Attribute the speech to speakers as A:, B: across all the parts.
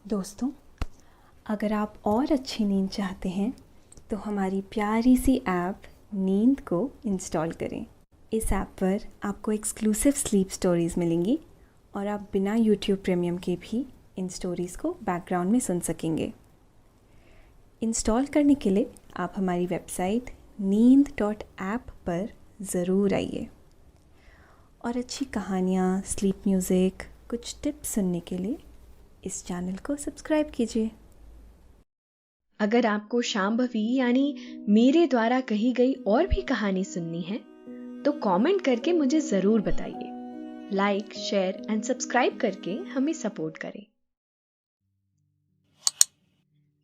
A: दोस्तों, अगर आप और अच्छी नींद चाहते हैं तो हमारी प्यारी सी ऐप नींद को इंस्टॉल करें। इस ऐप पर आपको एक्सक्लूसिव स्लीप स्टोरीज़ मिलेंगी और आप बिना यूट्यूब प्रीमियम के भी इन स्टोरीज़ को बैकग्राउंड में सुन सकेंगे। इंस्टॉल करने के लिए आप हमारी वेबसाइट नींद.ऐप पर ज़रूर आइए और अच्छी कहानियाँ, स्लीप म्यूज़िक, कुछ टिप्स सुनने के लिए इस चैनल को सब्सक्राइब कीजिए।
B: अगर आपको शांभवी यानी मेरे द्वारा कही गई और भी कहानी सुननी है तो कमेंट करके मुझे जरूर बताइए। लाइक, शेयर एंड सब्सक्राइब करके हमें सपोर्ट करें।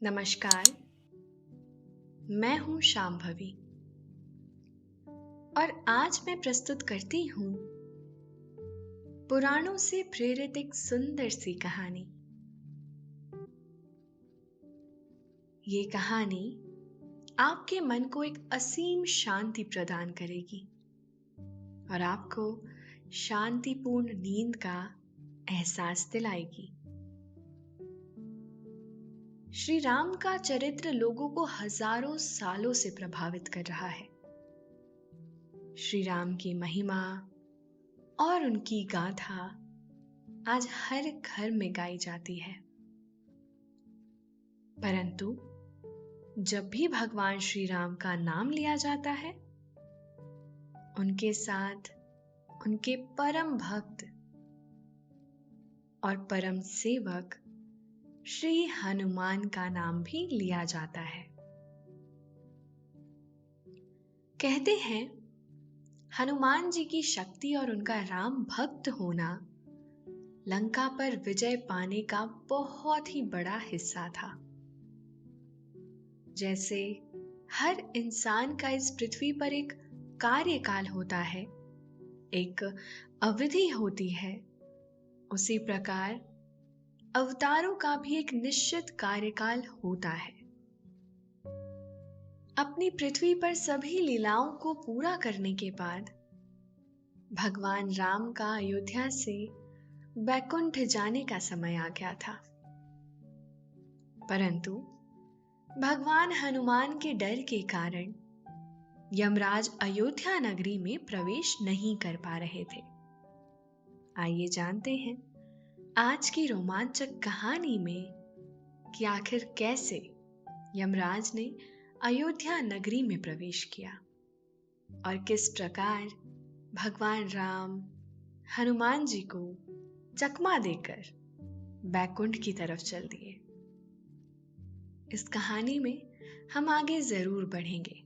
B: नमस्कार, मैं हूं शांभवी और आज मैं प्रस्तुत करती हूं पुराणों से प्रेरित एक सुंदर सी कहानी। ये कहानी आपके मन को एक असीम शांति प्रदान करेगी और आपको शांतिपूर्ण नींद का एहसास दिलाएगी। श्री राम का चरित्र लोगों को हजारों सालों से प्रभावित कर रहा है। श्री राम की महिमा और उनकी गाथा आज हर घर में गाई जाती है। परंतु जब भी भगवान श्री राम का नाम लिया जाता है, उनके साथ उनके परम भक्त और परम सेवक श्री हनुमान का नाम भी लिया जाता है। कहते हैं हनुमान जी की शक्ति और उनका राम भक्त होना लंका पर विजय पाने का बहुत ही बड़ा हिस्सा था। जैसे हर इंसान का इस पृथ्वी पर एक कार्यकाल होता है, एक अवधि होती है, उसी प्रकार अवतारों का भी एक निश्चित कार्यकाल होता है। अपनी पृथ्वी पर सभी लीलाओं को पूरा करने के बाद भगवान राम का अयोध्या से वैकुंठ जाने का समय आ गया था। परंतु भगवान हनुमान के डर के कारण यमराज अयोध्या नगरी में प्रवेश नहीं कर पा रहे थे। आइए जानते हैं आज की रोमांचक कहानी में कि आखिर कैसे यमराज ने अयोध्या नगरी में प्रवेश किया और किस प्रकार भगवान राम हनुमान जी को चकमा देकर बैकुंठ की तरफ चल दिए। इस कहानी में हम आगे जरूर बढ़ेंगे,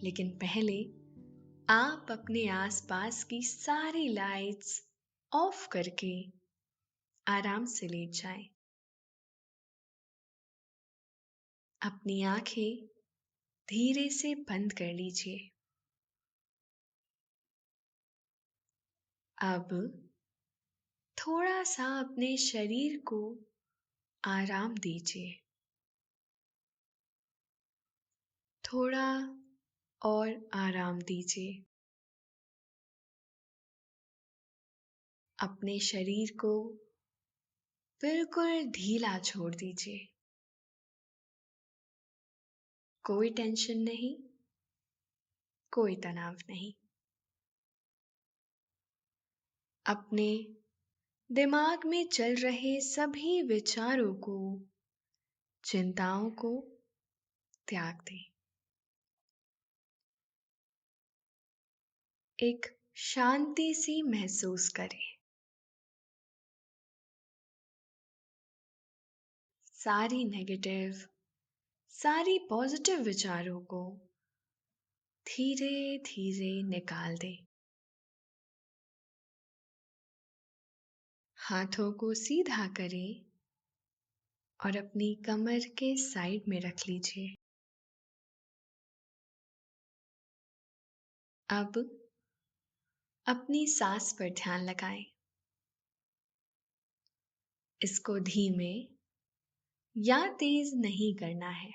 B: लेकिन पहले आप अपने आसपास की सारी लाइट्स ऑफ करके आराम से लेट जाएं। अपनी आंखें धीरे से बंद कर लीजिए। अब थोड़ा सा अपने शरीर को आराम दीजिए। थोड़ा और आराम दीजिए। अपने शरीर को बिल्कुल ढीला छोड़ दीजिए। कोई टेंशन नहीं, कोई तनाव नहीं। अपने दिमाग में चल रहे सभी विचारों को, चिंताओं को त्याग दें। एक शांति सी महसूस करें। सारी नेगेटिव, सारी पॉजिटिव विचारों को धीरे धीरे निकाल दें। हाथों को सीधा करें और अपनी कमर के साइड में रख लीजिए। अब अपनी सांस पर ध्यान लगाएं। इसको धीमे या तेज नहीं करना है।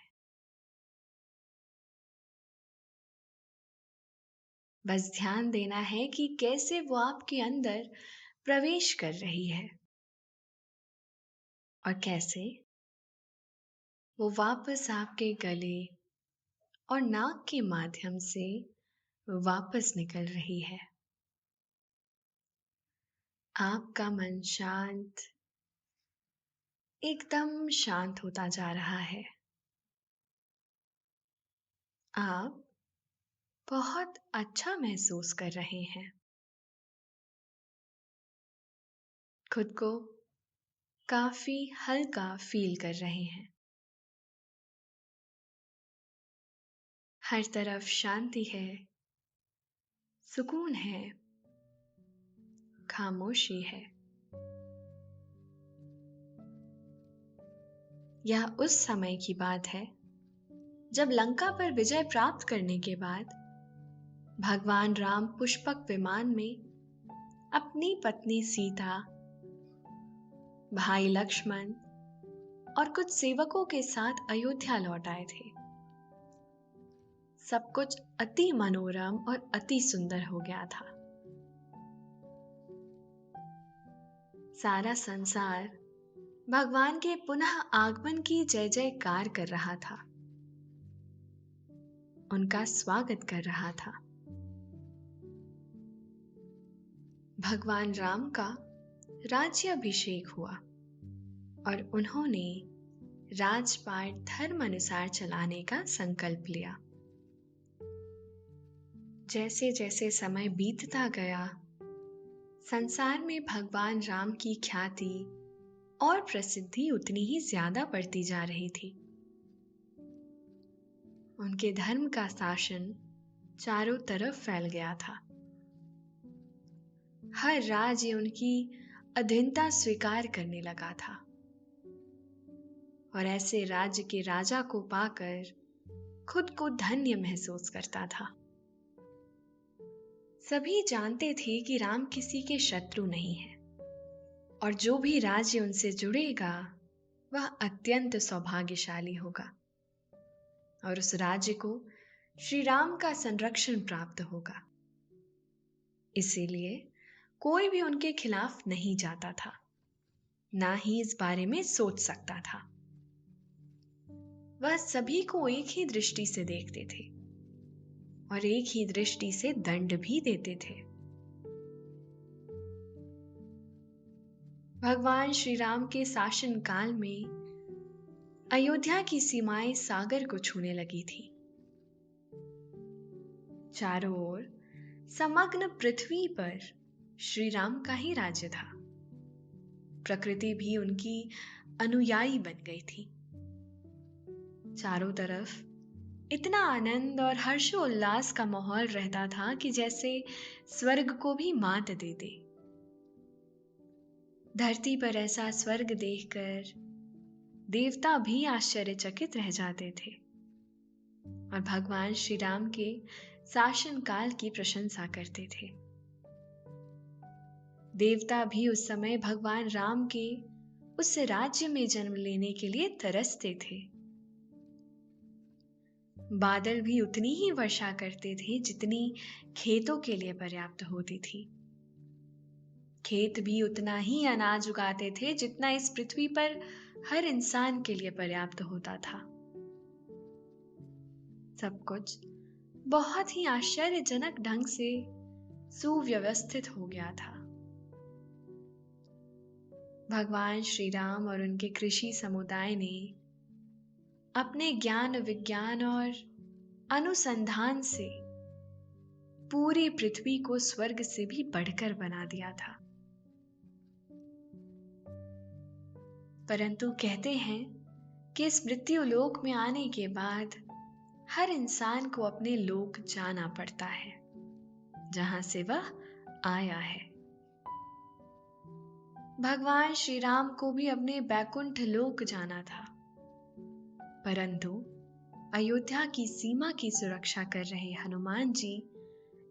B: बस ध्यान देना है कि कैसे वो आपके अंदर प्रवेश कर रही है। और कैसे वो वापस आपके गले और नाक के माध्यम से वापस निकल रही है। आपका मन शांत, एकदम शांत होता जा रहा है। आप बहुत अच्छा महसूस कर रहे हैं। खुद को काफी हल्का फील कर रहे हैं। हर तरफ शांति है, सुकून है, खामोशी है। यह उस समय की बात है जब लंका पर विजय प्राप्त करने के बाद भगवान राम पुष्पक विमान में अपनी पत्नी सीता, भाई लक्ष्मण और कुछ सेवकों के साथ अयोध्या लौट आए थे। सब कुछ अति मनोरम और अति सुंदर हो गया था। सारा संसार भगवान के पुनः आगमन की जय जयकार कर रहा था, उनका स्वागत कर रहा था। भगवान राम का राज्याभिषेक हुआ और उन्होंने राजपाट धर्म अनुसार चलाने का संकल्प लिया। जैसे जैसे समय बीतता गया, संसार में भगवान राम की ख्याति और प्रसिद्धि उतनी ही ज्यादा बढ़ती जा रही थी। उनके धर्म का शासन चारों तरफ फैल गया था। हर राज्य उनकी अधीनता स्वीकार करने लगा था और ऐसे राज्य के राजा को पाकर खुद को धन्य महसूस करता था। सभी जानते थे कि राम किसी के शत्रु नहीं है और जो भी राज्य उनसे जुड़ेगा वह अत्यंत सौभाग्यशाली होगा और उस राज्य को श्री राम का संरक्षण प्राप्त होगा। इसीलिए कोई भी उनके खिलाफ नहीं जाता था, ना ही इस बारे में सोच सकता था। वह सभी को एक ही दृष्टि से देखते थे और एक ही दृष्टि से दंड भी देते थे। भगवान श्री राम के शासन काल में अयोध्या की सीमाएं सागर को छूने लगी थी। चारों ओर समग्र पृथ्वी पर श्री राम का ही राज्य था। प्रकृति भी उनकी अनुयायी बन गई थी। चारों तरफ इतना आनंद और हर्षोल्लास का माहौल रहता था कि जैसे स्वर्ग को भी मात दे दे। धरती पर ऐसा स्वर्ग देखकर देवता भी आश्चर्यचकित रह जाते थे और भगवान श्री राम के शासन काल की प्रशंसा करते थे। देवता भी उस समय भगवान राम के उस राज्य में जन्म लेने के लिए तरसते थे। बादल भी उतनी ही वर्षा करते थे जितनी खेतों के लिए पर्याप्त होती थी। खेत भी उतना ही अनाज उगाते थे जितना इस पृथ्वी पर हर इंसान के लिए पर्याप्त होता था। सब कुछ बहुत ही आश्चर्यजनक ढंग से सुव्यवस्थित हो गया था। भगवान श्री राम और उनके कृषि समुदाय ने अपने ज्ञान विज्ञान और अनुसंधान से पूरी पृथ्वी को स्वर्ग से भी बढ़कर बना दिया था। परंतु कहते हैं कि इस मृत्यु लोक में आने के बाद हर इंसान को अपने लोक जाना पड़ता है जहां से वह आया है। भगवान श्री राम को भी अपने बैकुंठ लोक जाना था, परंतु अयोध्या की सीमा की सुरक्षा कर रहे हनुमान जी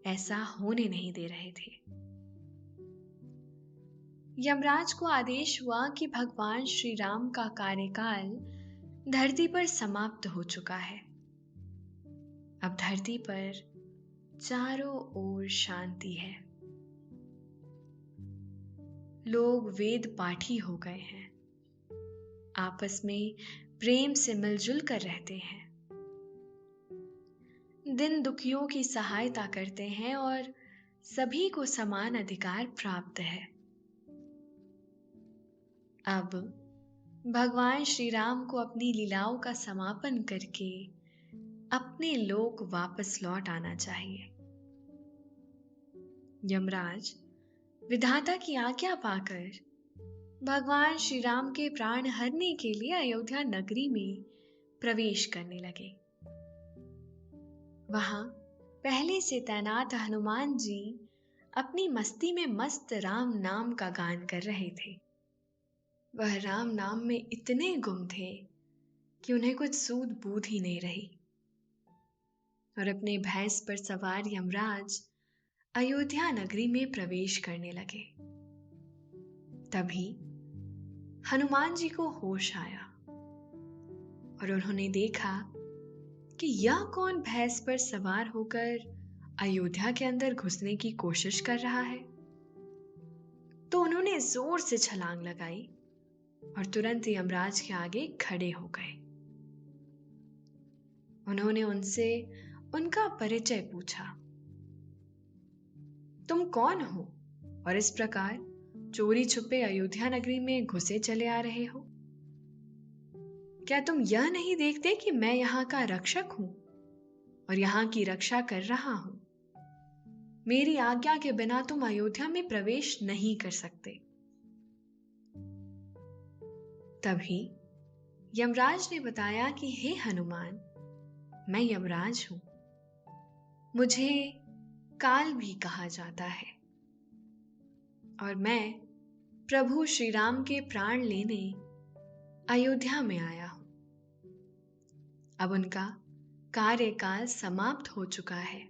B: ऐसा होने नहीं दे रहे थे। यमराज को आदेश हुआ कि भगवान श्री राम का कार्यकाल धरती पर समाप्त हो चुका है। अब धरती पर चारों ओर शांति है। लोग वेद पाठी हो गए हैं। आपस में प्रेम से मिलजुल कर रहते हैं, दिन दुखियों की सहायता करते हैं और सभी को समान अधिकार प्राप्त है। अब भगवान श्री राम को अपनी लीलाओं का समापन करके अपने लोक वापस लौट आना चाहिए। यमराज विधाता की आज्ञा पाकर भगवान श्री राम के प्राण हरने के लिए अयोध्या नगरी में प्रवेश करने लगे। वहां पहले से तैनात हनुमान जी अपनी मस्ती में मस्त राम नाम का गान कर रहे थे। वह राम नाम में इतने गुम थे कि उन्हें कुछ सूध बूध ही नहीं रही। और अपने भैंस पर सवार यमराज अयोध्या नगरी में प्रवेश करने लगे। तभी हनुमान जी को होश आया और उन्होंने देखा कि यह कौन भैंस पर सवार होकर अयोध्या के अंदर घुसने की कोशिश कर रहा है। तो उन्होंने जोर से छलांग लगाई और तुरंत यमराज के आगे खड़े हो गए। उन्होंने उनसे उनका परिचय पूछा। तुम कौन हो और इस प्रकार चोरी छुपे अयोध्या नगरी में घुसे चले आ रहे हो? क्या तुम यह नहीं देखते कि मैं यहाँ का रक्षक हूं और यहाँ की रक्षा कर रहा हूं? मेरी आज्ञा के बिना तुम अयोध्या में प्रवेश नहीं कर सकते। तभी यमराज ने बताया कि हे हनुमान, मैं यमराज हूं। मुझे काल भी कहा जाता है और मैं प्रभु श्री राम के प्राण लेने अयोध्या में आया हूं। अब उनका कार्यकाल समाप्त हो चुका है।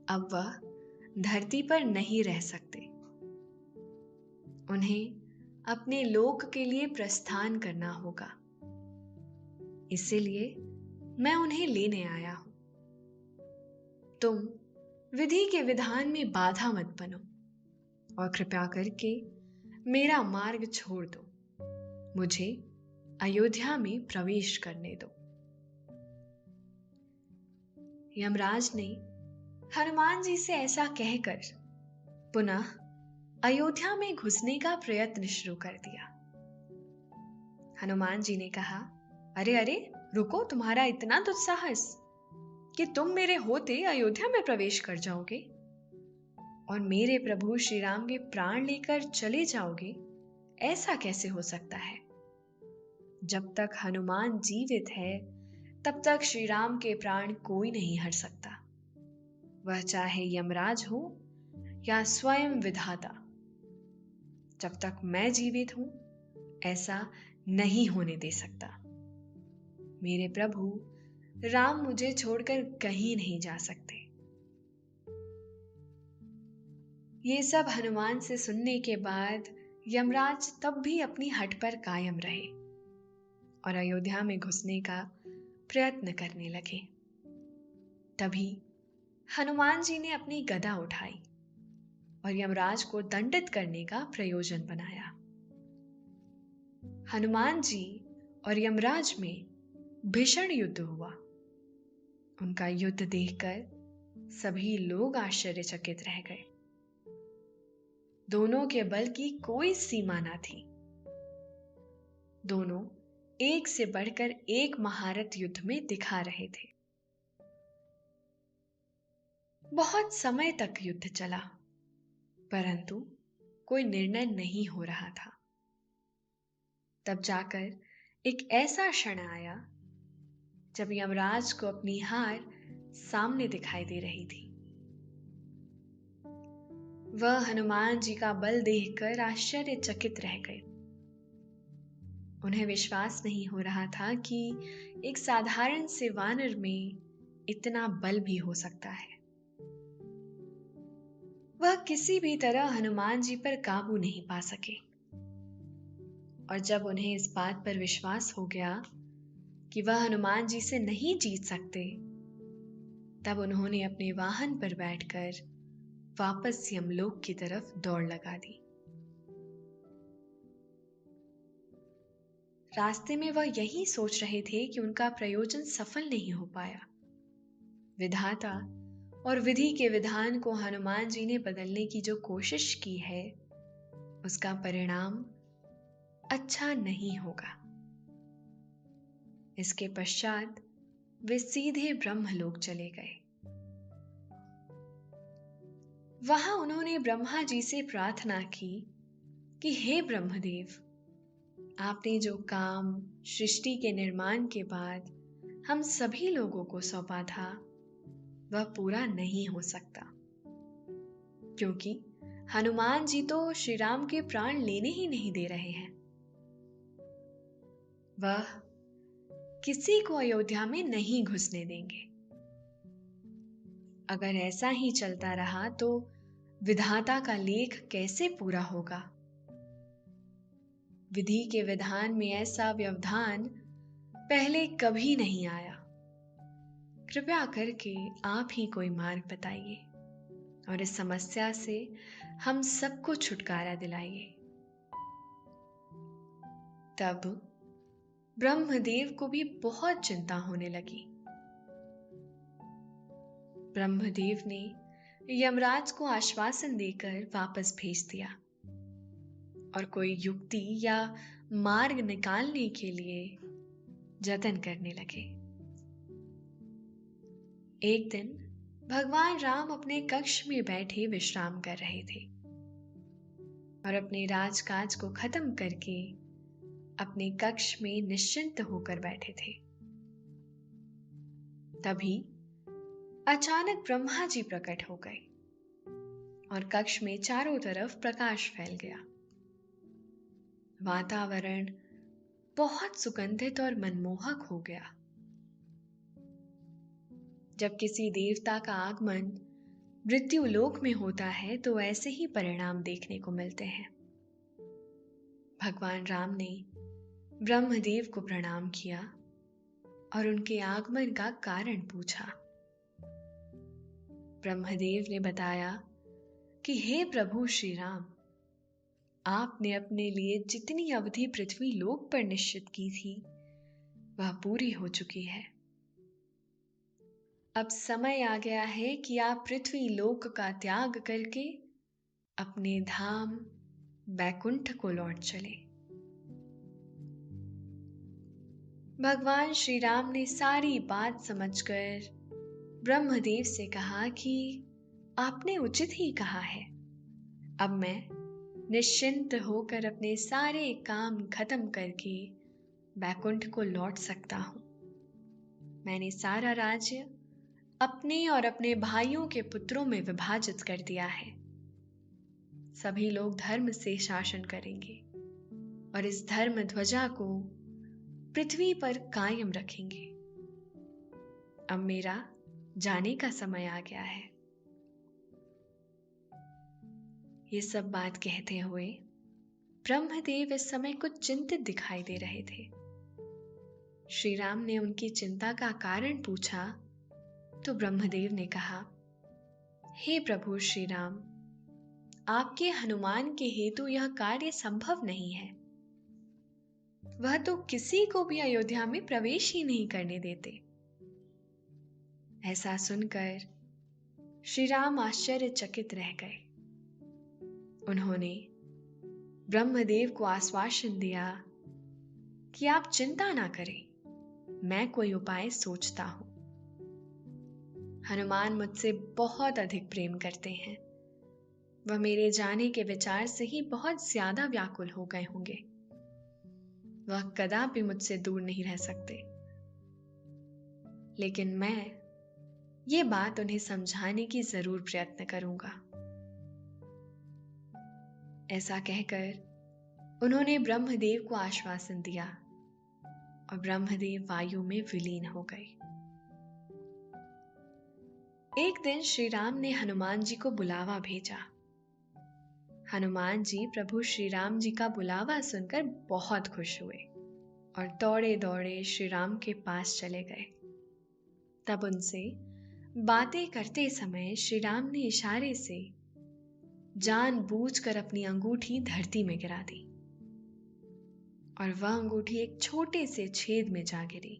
B: अब वह धरती पर नहीं रह सकते। उन्हें अपने लोक के लिए प्रस्थान करना होगा। इसीलिए मैं उन्हें लेने आया हूं। तुम विधि के विधान में बाधा मत बनो और कृपया करके मेरा मार्ग छोड़ दो। मुझे अयोध्या में प्रवेश करने दो। यमराज ने हनुमान जी से ऐसा कहकर पुनः अयोध्या में घुसने का प्रयत्न शुरू कर दिया। हनुमान जी ने कहा, अरे अरे रुको, तुम्हारा इतना दुस्साहस कि तुम मेरे होते अयोध्या में प्रवेश कर जाओगे और मेरे प्रभु श्री राम के प्राण लेकर चले जाओगे, ऐसा कैसे हो सकता है? जब तक हनुमान जीवित है तब तक श्री राम के प्राण कोई नहीं हर सकता, वह चाहे यमराज हो या स्वयं विधाता। जब तक मैं जीवित हूं ऐसा नहीं होने दे सकता। मेरे प्रभु राम मुझे छोड़कर कहीं नहीं जा सकते। ये सब हनुमान से सुनने के बाद यमराज तब भी अपनी हट पर कायम रहे और अयोध्या में घुसने का प्रयत्न करने लगे। तभी हनुमान जी ने अपनी गदा उठाई और यमराज को दंडित करने का प्रयोजन बनाया। हनुमान जी और यमराज में भीषण युद्ध हुआ। उनका युद्ध देखकर सभी लोग आश्चर्यचकित रह गए। दोनों के बल की कोई सीमा ना थी। दोनों एक से बढ़कर एक महारथ युद्ध में दिखा रहे थे। बहुत समय तक युद्ध चला, परंतु कोई निर्णय नहीं हो रहा था। तब जाकर एक ऐसा क्षण आया जब यमराज को अपनी हार सामने दिखाई दे रही थी। वह हनुमान जी का बल देखकर आश्चर्यचकित रह गए। उन्हें विश्वास नहीं हो रहा था कि एक साधारण से वानर में इतना बल भी हो सकता है। वह किसी भी तरह हनुमान जी पर काबू नहीं पा सके और जब उन्हें इस बात पर विश्वास हो गया कि वह हनुमान जी से नहीं जीत सकते, तब उन्होंने अपने वाहन पर बैठकर वापस यमलोक की तरफ दौड़ लगा दी। रास्ते में वह यही सोच रहे थे कि उनका प्रयोजन सफल नहीं हो पाया। विधाता और विधि के विधान को हनुमान जी ने बदलने की जो कोशिश की है, उसका परिणाम अच्छा नहीं होगा। इसके पश्चात वे सीधे ब्रह्मलोक चले गए। वहां उन्होंने ब्रह्मा जी से प्रार्थना की कि हे ब्रह्मदेव, आपने जो काम सृष्टि के निर्माण के बाद हम सभी लोगों को सौंपा था, वह पूरा नहीं हो सकता, क्योंकि हनुमान जी तो श्री राम के प्राण लेने ही नहीं दे रहे हैं। वह किसी को अयोध्या में नहीं घुसने देंगे। अगर ऐसा ही चलता रहा तो विधाता का लेख कैसे पूरा होगा? विधि के विधान में ऐसा व्यवधान पहले कभी नहीं आया। कृपया करके आप ही कोई मार्ग बताइए और इस समस्या से हम सबको छुटकारा दिलाइए। तब ब्रह्मदेव को भी बहुत चिंता होने लगी। ब्रह्मदेव ने यमराज को आश्वासन देकर वापस भेज दिया और कोई युक्ति या मार्ग निकालने के लिए जतन करने लगे। एक दिन भगवान राम अपने कक्ष में बैठे विश्राम कर रहे थे और अपने राजकाज को खत्म करके अपने कक्ष में निश्चिंत होकर बैठे थे। तभी अचानक ब्रह्मा जी प्रकट हो गए और कक्ष में चारों तरफ प्रकाश फैल गया। वातावरण बहुत सुगंधित और मनमोहक हो गया। जब किसी देवता का आगमन मृत्युलोक में होता है तो ऐसे ही परिणाम देखने को मिलते हैं। भगवान राम ने ब्रह्मदेव को प्रणाम किया और उनके आगमन का कारण पूछा। ब्रह्मदेव ने बताया कि हे प्रभु श्री राम, आपने अपने लिए जितनी अवधि पृथ्वी लोक पर निश्चित की थी वह पूरी हो चुकी है। अब समय आ गया है कि आप पृथ्वी लोक का त्याग करके अपने धाम बैकुंठ को लौट चले। भगवान श्री राम ने सारी बात समझकर ब्रह्मदेव से कहा कि आपने उचित ही कहा है। अब मैं निश्चिंत होकर अपने सारे काम खत्म करके बैकुंठ को लौट सकता हूं। मैंने सारा राज्य अपने और अपने भाइयों के पुत्रों में विभाजित कर दिया है। सभी लोग धर्म से शासन करेंगे और इस धर्म ध्वजा को पृथ्वी पर कायम रखेंगे। अब मेरा जाने का समय आ गया है। ये सब बात कहते हुए ब्रह्मदेव इस समय कुछ चिंतित दिखाई दे रहे थे। श्री राम ने उनकी चिंता का कारण पूछा तो ब्रह्मदेव ने कहा, हे प्रभु श्री राम, आपके हनुमान के हेतु यह कार्य संभव नहीं है। वह तो किसी को भी अयोध्या में प्रवेश ही नहीं करने देते। ऐसा सुनकर श्री राम आश्चर्यचकित रह गए। उन्होंने ब्रह्मदेव को आश्वासन दिया कि आप चिंता ना करें, मैं कोई उपाय सोचता हूं। हनुमान मुझसे बहुत अधिक प्रेम करते हैं। वह मेरे जाने के विचार से ही बहुत ज्यादा व्याकुल हो गए होंगे। वह कदापि मुझसे दूर नहीं रह सकते। लेकिन मैं ये बात उन्हें समझाने की जरूर प्रयत्न करूंगा। ऐसा कहकर उन्होंने ब्रह्मदेव को आश्वासन दिया और ब्रह्मदेव वायु में विलीन हो गए। एक दिन श्री राम ने हनुमान जी को बुलावा भेजा। हनुमान जी प्रभु श्री राम जी का बुलावा सुनकर बहुत खुश हुए और दौड़े दौड़े श्री राम के पास चले गए। तब उनसे बातें करते समय श्री राम ने इशारे से जानबूझकर अपनी अंगूठी धरती में गिरा दी और वह अंगूठी एक छोटे से छेद में जा गिरी।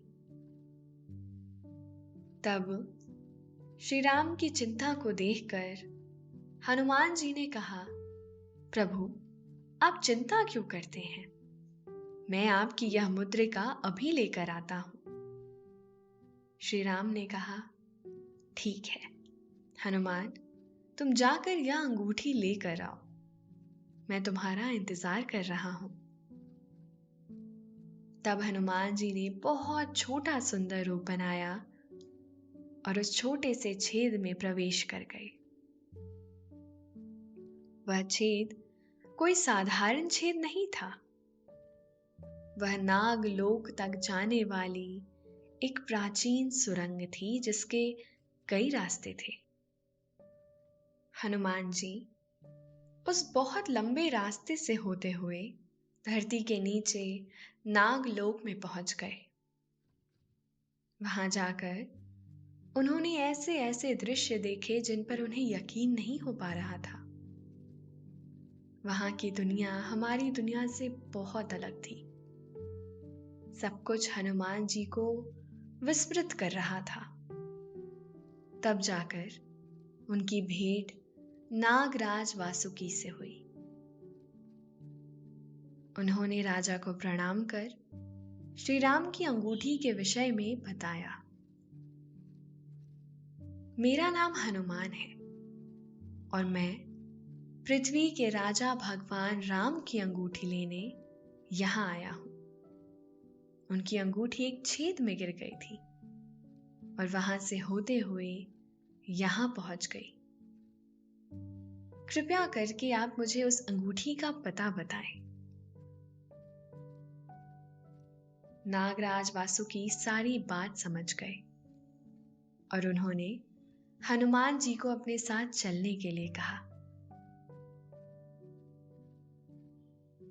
B: तब श्री राम की चिंता को देखकर हनुमान जी ने कहा, प्रभु, आप चिंता क्यों करते हैं? मैं आपकी यह मुद्रिका अभी लेकर आता हूं। श्री राम ने कहा, ठीक है हनुमान, तुम जाकर यह अंगूठी लेकर आओ, मैं तुम्हारा इंतजार कर रहा हूं। तब हनुमान जी ने बहुत छोटा सुंदर रूप बनाया और उस छोटे से छेद में प्रवेश कर गए। वह छेद कोई साधारण छेद नहीं था। वह नागलोक तक जाने वाली एक प्राचीन सुरंग थी जिसके कई रास्ते थे। हनुमान जी उस बहुत लंबे रास्ते से होते हुए धरती के नीचे नागलोक में पहुंच गए। वहां जाकर उन्होंने ऐसे ऐसे दृश्य देखे जिन पर उन्हें यकीन नहीं हो पा रहा था। वहां की दुनिया हमारी दुनिया से बहुत अलग थी। सब कुछ हनुमान जी को विस्मृत कर रहा था। तब जाकर उनकी भेंट नागराज वासुकी से हुई। उन्होंने राजा को प्रणाम कर श्री राम की अंगूठी के विषय में बताया। मेरा नाम हनुमान है और मैं पृथ्वी के राजा भगवान राम की अंगूठी लेने यहां आया हूं। उनकी अंगूठी एक छेद में गिर गई थी और वहां से होते हुए यहां पहुंच गई। कृपया करके आप मुझे उस अंगूठी का पता बताएं। नागराज वासुकी सारी बात समझ गए और उन्होंने हनुमान जी को अपने साथ चलने के लिए कहा।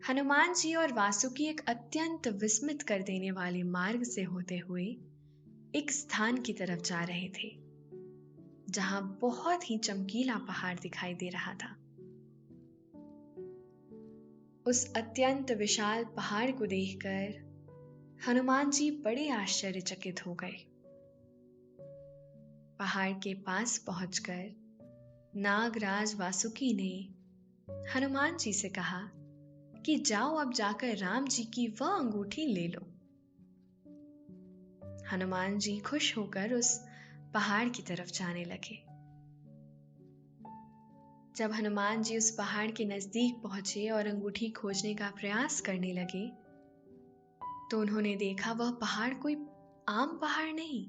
B: हनुमान जी और वासुकी एक अत्यंत विस्मित कर देने वाले मार्ग से होते हुए एक स्थान की तरफ जा रहे थे जहां बहुत ही चमकीला पहाड़ दिखाई दे रहा था। उस अत्यंत विशाल पहाड़ को देखकर हनुमान जी बड़े आश्चर्यचकित हो गए। पहाड़ के पास पहुंचकर नागराज वासुकी ने हनुमान जी से कहा कि जाओ अब जाकर राम जी की वह अंगूठी ले लो। हनुमान जी खुश होकर उस पहाड़ की तरफ जाने लगे। जब हनुमान जी उस पहाड़ के नजदीक पहुंचे और अंगूठी खोजने का प्रयास करने लगे तो उन्होंने देखा वह पहाड़ कोई आम पहाड़ नहीं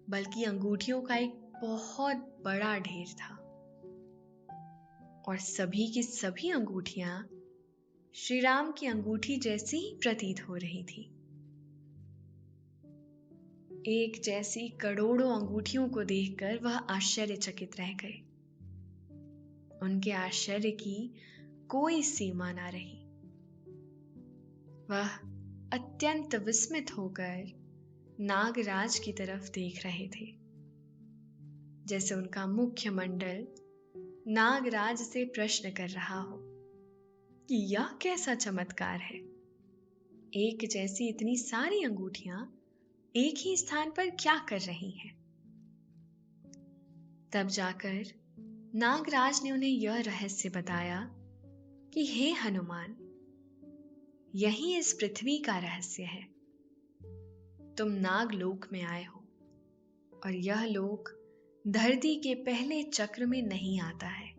B: बल्कि अंगूठियों का एक बहुत बड़ा ढेर था और सभी की सभी अंगूठियां श्री राम की अंगूठी जैसी ही प्रतीत हो रही थी। एक जैसी करोड़ों अंगूठियों को देखकर वह आश्चर्यचकित रह गए। उनके आश्चर्य की कोई सीमा ना रही। वह अत्यंत विस्मित होकर नागराज की तरफ देख रहे थे, जैसे उनका मुख्य मंडल नागराज से प्रश्न कर रहा हो कि यह कैसा चमत्कार है। एक जैसी इतनी सारी अंगूठियां एक ही स्थान पर क्या कर रही हैं? तब जाकर नागराज ने उन्हें यह रहस्य बताया कि हे हनुमान, यही इस पृथ्वी का रहस्य है। तुम नागलोक में आए हो और यह लोक धरती के पहले चक्र में नहीं आता है।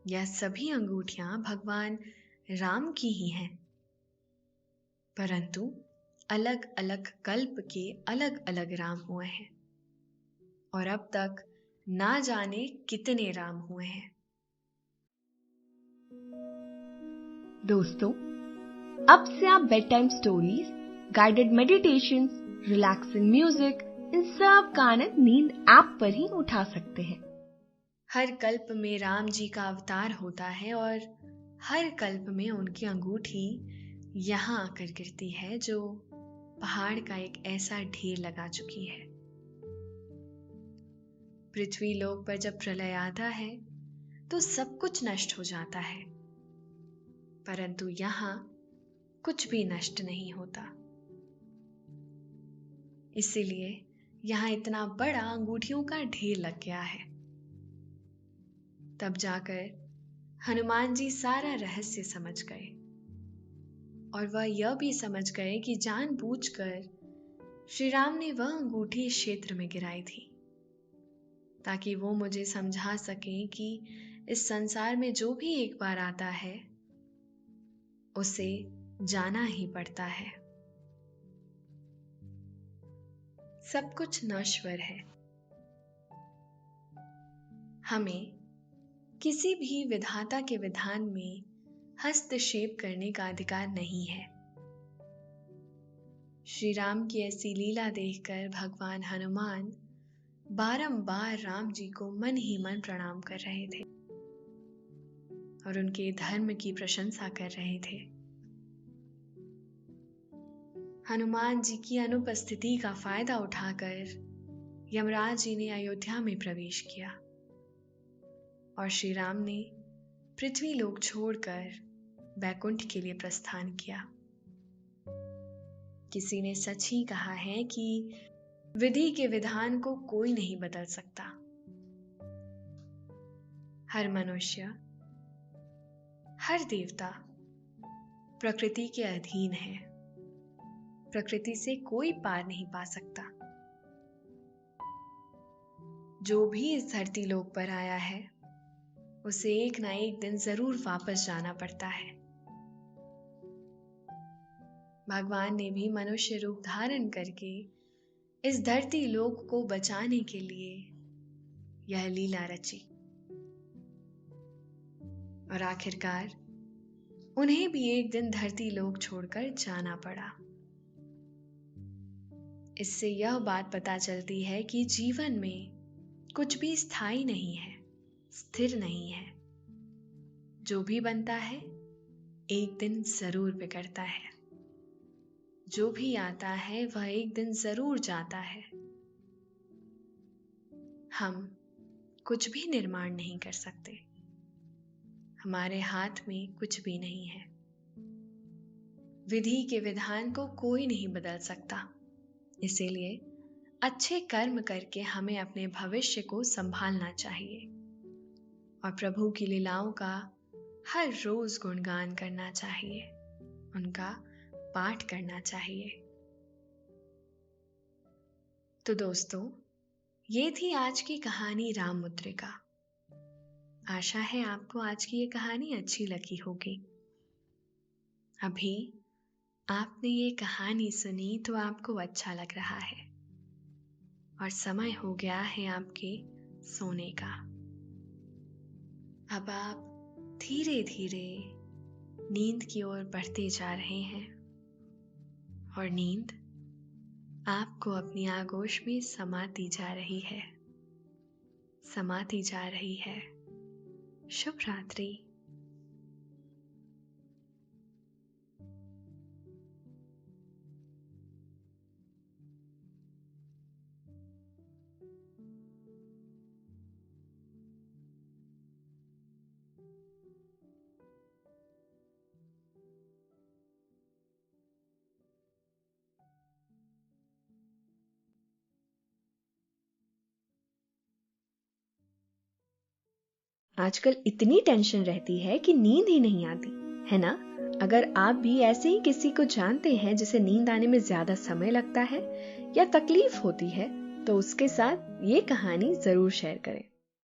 B: यह सभी अंगूठियां भगवान राम की ही हैं, परंतु अलग अलग कल्प के अलग अलग राम हुए हैं और अब तक ना जाने कितने राम हुए हैं।
C: दोस्तों, अब से आप bed time stories, guided meditation, relaxing music, इन सब का आनंद नींद ऐप पर ही उठा सकते हैं।
B: हर कल्प में राम जी का अवतार होता है और हर कल्प में उनकी अंगूठी यहाँ आकर गिरती है जो पहाड़ का एक ऐसा ढेर लगा चुकी है। पृथ्वी लोक पर जब प्रलय आता है तो सब कुछ नष्ट हो जाता है, परंतु यहाँ कुछ भी नष्ट नहीं होता। इसीलिए यहाँ इतना बड़ा अंगूठियों का ढेर लग गया है। तब जाकर हनुमान जी सारा रहस्य समझ गए और वह यह भी समझ गए कि जानबूझकर श्री राम ने वह अंगूठी इस क्षेत्र में गिराई थी, ताकि वो मुझे समझा सकें कि इस संसार में जो भी एक बार आता है उसे जाना ही पड़ता है। सब कुछ नश्वर है। हमें किसी भी विधाता के विधान में हस्तक्षेप करने का अधिकार नहीं है। श्री राम की ऐसी लीला देखकर भगवान हनुमान बारंबार राम जी को मन ही मन प्रणाम कर रहे थे और उनके धर्म की प्रशंसा कर रहे थे। हनुमान जी की अनुपस्थिति का फायदा उठाकर यमराज जी ने अयोध्या में प्रवेश किया और श्री राम ने पृथ्वी लोक छोड़कर बैकुंठ के लिए प्रस्थान किया। किसी ने सच ही कहा है कि विधि के विधान को कोई नहीं बदल सकता। हर मनुष्य, हर देवता प्रकृति के अधीन है। प्रकृति से कोई पार नहीं पा सकता। जो भी इस धरती लोक पर आया है उसे एक ना एक दिन जरूर वापस जाना पड़ता है। भगवान ने भी मनुष्य रूप धारण करके इस धरती लोक को बचाने के लिए यह लीला रची और आखिरकार उन्हें भी एक दिन धरती लोक छोड़कर जाना पड़ा। इससे यह बात पता चलती है कि जीवन में कुछ भी स्थायी नहीं है, स्थिर नहीं है। जो भी बनता है एक दिन जरूर बिगड़ता है। जो भी आता है वह एक दिन जरूर जाता है। हम कुछ भी निर्माण नहीं कर सकते। हमारे हाथ में कुछ भी नहीं है। विधि के विधान को कोई नहीं बदल सकता। इसीलिए अच्छे कर्म करके हमें अपने भविष्य को संभालना चाहिए और प्रभु की लीलाओं का हर रोज गुणगान करना चाहिए, उनका पाठ करना चाहिए। तो दोस्तों, ये थी आज की कहानी राममुद्रिका। आशा है आपको आज की ये कहानी अच्छी लगी होगी। अभी आपने ये कहानी सुनी तो आपको अच्छा लग रहा है और समय हो गया है आपके सोने का। अब आप धीरे धीरे नींद की ओर बढ़ते जा रहे हैं और नींद आपको अपनी आगोश में समाती जा रही है, समाती जा रही है। शुभ रात्रि।
C: आजकल इतनी टेंशन रहती है कि नींद ही नहीं आती, है ना? अगर आप भी ऐसे ही किसी को जानते हैं जिसे नींद आने में ज्यादा समय लगता है या तकलीफ होती है तो उसके साथ ये कहानी जरूर शेयर करें।